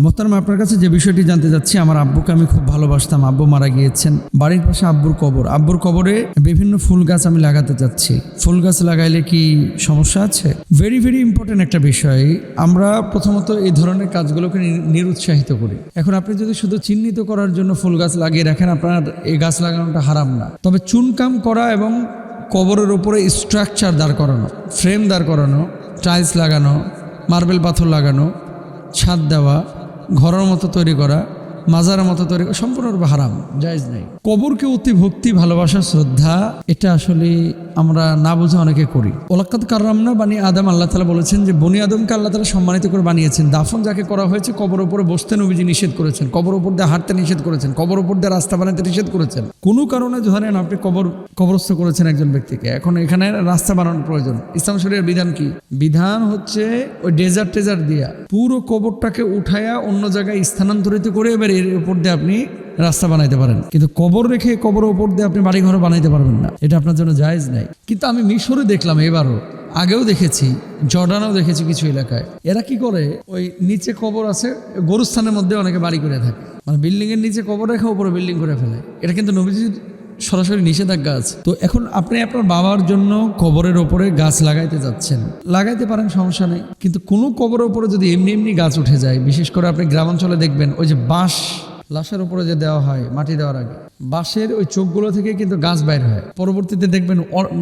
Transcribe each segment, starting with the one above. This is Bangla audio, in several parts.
মোহতারাম, আপনার কাছে যে বিষয়টি জানতে চাচ্ছি, আমার আব্বুকে আমি খুব ভালোবাসতাম, আব্বু মারা গিয়েছেন, বাড়ির পাশে আব্বুর কবর, আব্বুর কবরে বিভিন্ন ফুল গাছ আমি লাগাতে চাচ্ছি। ফুল গাছ লাগাইলে কি সমস্যা আছে? ভেরি ভেরি ইম্পর্টেন্ট একটা বিষয়। আমরা প্রথমত এই ধরনের কাজগুলোকে নিরুৎসাহিত করি। এখন আপনি যদি শুধু চিহ্নিত করার জন্য ফুল গাছ লাগিয়ে রাখেন, আপনার এই গাছ লাগানোটা হারাম না। তবে চুনকাম করা এবং কবরের উপরে স্ট্রাকচার দাঁড় করানো, ফ্রেম দাঁড় করানো, টাইলস লাগানো, মার্বেল পাথর লাগানো, ছাদ দেওয়া, ঘরের মতো তৈরি করা, মাজারের মতো তৈরি করা সম্পূর্ণরূপে হারাম, জায়েজ নেই। কবরকে অতি ভক্তি, ভালোবাসা, শ্রদ্ধা, এটা আসলে আমরা না বুঝে অনেকে করি। ওলাক্কাত কাররামনা বানি আদম, আল্লাহ তাআলা বলেছেন যে বনি আদমকে আল্লাহ তাআলা সম্মানিত করে বানিয়েছেন। দাফন যাকে করা হয়েছে, কবর উপরে বসতে নবীজি নিষেধ করেছেন, কবর উপর দিয়ে হাঁটতে নিষেধ করেছেন, কবর উপর দিয়ে রাস্তা বানাতে নিষেধ করেছেন। কোনো কারণে ধরেন আপনি কবরস্থ করেছেন একজন ব্যক্তিকে, এখন এখানে রাস্তা বানানোর প্রয়োজন। ইসলাম শরীয়তের বিধান কি? বিধান হচ্ছে ওই ডেজার্ট দিয়া পুরো কবরটাকে উঠায়া অন্য জায়গায় স্থানান্তরিত করে এবার এর উপর দিয়ে আপনি রাস্তা বানাইতে পারেন, কিন্তু কবর রেখে কবরের উপর দিয়ে আপনি বাড়ি ঘর বানাইতে পারবেন না, এটা আপনার জন্য জায়েজ নাই। কিন্তু আমি মিশরে দেখলাম, এবারও, আগেও দেখেছি, জর্ডানেও দেখেছি কিছু এলাকায়, এরা কি করে, ওই নিচে কবর আছে, গোরস্থানের মধ্যে অনেকে বাড়ি করে থাকে, মানে বিল্ডিং এর নিচে কবর রেখে উপরে বিল্ডিং করে ফেলে। এটা কিন্তু নবীজির সরাসরি নিষেধাজ্ঞা আছে। তো এখন আপনি আপনার বাবার জন্য কবরের ওপরে গাছ লাগাইতে যাচ্ছেন, লাগাইতে পারেন, সমস্যা নেই। কিন্তু কোনো কবরের ওপরে যদি এমনি এমনি গাছ উঠে যায়, বিশেষ করে আপনি গ্রামাঞ্চলে দেখবেন, ওই যে বাঁশ লাশের উপরে যে দেওয়া হয় মাটি দেওয়ার আগে, বাঁশের ওই চোখগুলো থেকে কিন্তু গাছ বাইর হয়। পরবর্তীতে দেখবেন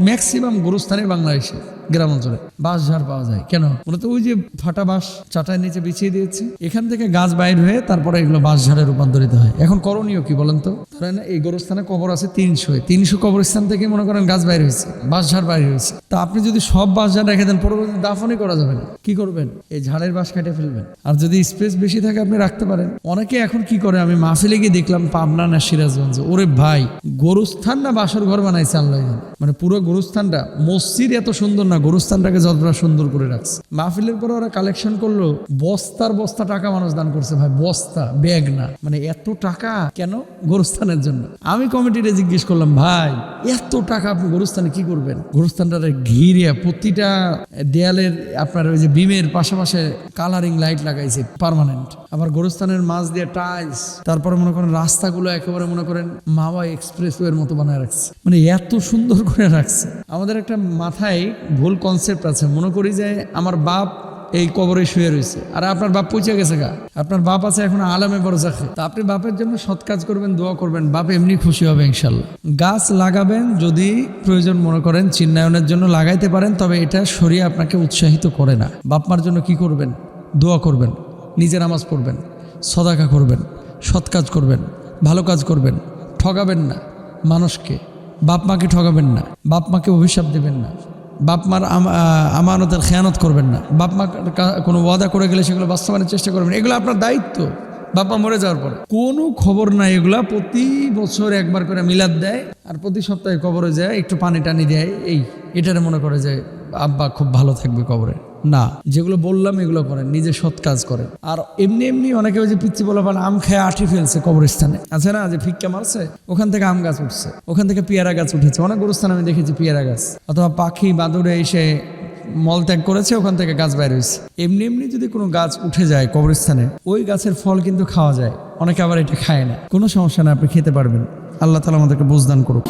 ম্যাক্সিমাম গোরস্থানে বাংলাদেশে গ্রাম অঞ্চলে বাঁশ ঝাড় পাওয়া যায়। কেন? মূলত ওই যে ফাটা বাঁশ চাটার নিচে বিছিয়ে দিয়েছে, এখান থেকে গাছ বাইর হয়ে তারপরে এগুলো বাঁশ ঝাড়ে রূপান্তরিত হয়। এখন করণীয় কি বলেন তো? ধরেন এই গোরস্থানে কবর আছে 300 কবরস্থান থেকে মনে করেন গাছ বাইর হয়েছে, বাঁশ ঝাড় বাইর হয়েছে। তা আপনি যদি সব বাঁশ ঝাড় রেখে দেন, পরবর্তী দাফনই করা যাবে না। কি করবেন? এই ঝাড়ের বাঁশ কেটে ফেলবেন। আর যদি স্পেস বেশি থাকে আপনি রাখতে পারেন। অনেকে এখন কি করে, আমি মাহফিলে গিয়ে দেখলাম পাবনা না সিরাজগঞ্জ, ওরে ভাই, গোরস্থান না বাসর ঘর বানাইছে আল্লাহ জানে। মানে পুরো গোরস্থানটা, মসজিদ এত সুন্দর না, গোরস্থানটাকে যতটা সুন্দর করে রাখছে। মাহফিলের পরে ওরা কালেকশন করলো, বস্তার বস্তা টাকা মানুষ দান করছে ভাই, বস্তা, ব্যাগ না। মানে এত টাকা কেন? গোরস্থানের জন্য। আমি কমিটিতে জিজ্ঞেস করলাম, ভাই এত টাকা আপনি গোরস্থানে কি করবেন? গোরস্থানটারে ঘিরে প্রতিটা দেয়ালের আপনার ওই যে বিমের পাশাপাশি কালারিং লাইট লাগাইছে পার্মানেন্ট, আবার গোরস্থানের মাছ দিয়ে টাইলস, তারপরে মনে করেন রাস্তাগুলো একেবারে মনে করেন মাওয়া এক্সপ্রেসওয়ের মতো বানায় রাখছে। মানে এত সুন্দর করে রাখছে। আমাদের একটা মাথায় ভুল কনসেপ্ট আছে, মনে করি যে আমার বাপ এই কবরে শুয়ে রয়েছে, আর আপনার বাপ পৌঁছে গেছে গা, আপনার বাপ আছে এখন আলামে বরজাখে। তা আপনি বাপের জন্য সৎ কাজ করবেন, দোয়া করবেন, বাপ এমনি খুশি হবে ইনশাল্লাহ। গাছ লাগাবেন যদি প্রয়োজন মনে করেন, চিন্নায়নের জন্য লাগাইতে পারেন, তবে এটা শরীয়ত আপনাকে উৎসাহিত করে না। বাপ মার জন্য কি করবেন? দোয়া করবেন, নিজে নামাজ পড়বেন, সদাকা করবেন, সৎ কাজ করবেন, ভালো কাজ করবেন, ঠগাবেন না মানুষকে, বাপ মাকে ঠগাবেন না, বাপ মাকে অভিশাপ দেবেন না, বাপ মার আমানতের খেয়ানত করবেন না, বাপ মা কোনো ওয়াদা করে গেলে সেগুলো বাস্তবায়নের চেষ্টা করবেন। এগুলো আপনার দায়িত্ব। বাপ মা মরে যাওয়ার পরে কোনো খবর নাই, এগুলা প্রতি বছর একবার করে মিলাদ দেয়, আর প্রতি সপ্তাহে কবরে যায় একটু পানি টানি দেয়, এটারে মনে করে যে আব্বা খুব ভালো থাকবে কবরে। না, যেগুলো বললাম এগুলো করেন, নিজে সৎ কাজ করেন। আর এমনি এমনি অনেকে ওই যে পিচ্ছি বলে আম খেয়ে আঠি ফেলছে কবরস্থানে, আছে না, যে ফিক্কা মারছে, ওখান থেকে আম গাছ উঠছে, ওখান থেকে পেয়ারা গাছ উঠেছে। অনেক গোরস্থানে আমি দেখেছি পেয়ারা গাছ, অথবা পাখি বাদুড়ে এসে মলত্যাগ করেছে, ওখান থেকে গাছ বাইর হয়েছে। এমনি এমনি যদি কোনো গাছ উঠে যায় কবরস্থানে, ওই গাছের ফল কিন্তু খাওয়া যায়। অনেকে আবার এটা খায় না, কোনো সমস্যা না, আপনি খেতে পারবেন। আল্লাহ তাআলা আমাদেরকে বুঝদান করুক।